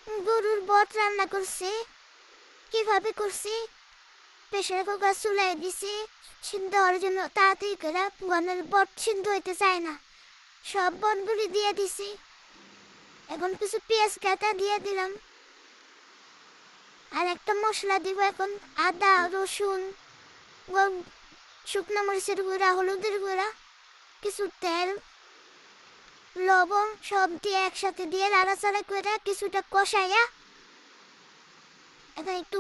গরুর বট রান্না করছি। কিভাবে করছি? প্রেসার কুকার চুলাই দিছি সিদ্ধ হওয়ার জন্য। তাড়াতাড়ি করে গনের বট সিদ্ধ হইতে চায় না, সব বটগুলি দিয়ে দিছি। এখন কিছু পেঁয়াজ কাটা দিয়ে দিলাম, আর একটা মশলা দিব এখন। আদা, রসুন, শুকনো মরিচের গুঁড়া, হলুদের গুঁড়া, কিছু তেল, লবণ সব দিয়ে একসাথে দিয়ে নাড়াচাড়া করে কিছুটা কষাইয়া এখন একটু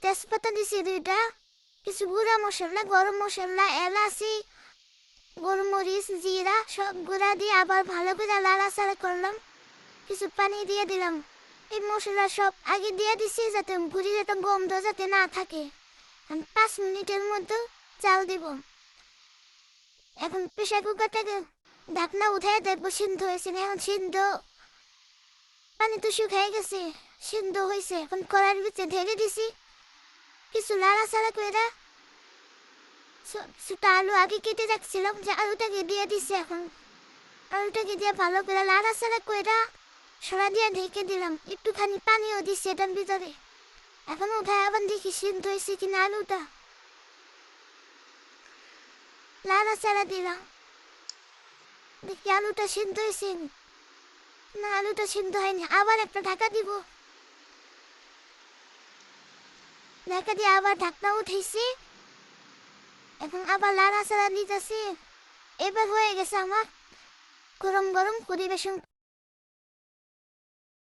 তেজপাতা দিছি 2টা, কিছু গুঁড়া মশলা, গরম মশলা, এলাচি, গোলমরিচ, জিরা সব গুঁড়া দিয়ে আবার ভালো করে নাড়াচাড়া করলাম। কিছু পানি দিয়ে দিলাম। এই মশলা সব আগে দিয়ে দিছি যাতে গুঁড়ি যাতে গন্ধ যাতে না থাকে। 5 মিনিটের মধ্যে চাল দিব। এখন প্রেসার কুকারটাকে ঢাকনা উঠাই দেখবো সিদ্ধ হয়েছে না। এখন সিদ্ধ, পানি তো শুকিয়ে গেছে, সিদ্ধ হয়েছে। এখন কড়াইয়ের ভিতরে ঢেলে দিছি, কিছু নাড়াচাড়া করে ছোট আলু আগে কেটে রাখছিলাম, যে আলুটাকে দিয়ে দিছি। এখন আলুটাকে দিয়ে ভালো করে নাড়াচাড়া করে সরা দিয়ে ঢেকে দিলাম। একটুখানি পানিও দিছি এটার ভিতরে। এখন উঠায় আবার দেখি সিদ্ধ হয়েছে কিনা আলুটা। নাড়াচাড়া দিলাম, দেখি আলুটা সিদ্ধ হয়েছে না। আলুটা সিদ্ধ হয়নি, আবার একটা ঢাকা দিব। ঢাকা দিয়ে আবার ঢাকনা উঠেছি। এখন আবার নাড়াচাড়া দিতেছি। এবার হয়ে গেছে আমার গরম গরম পরিবেশন।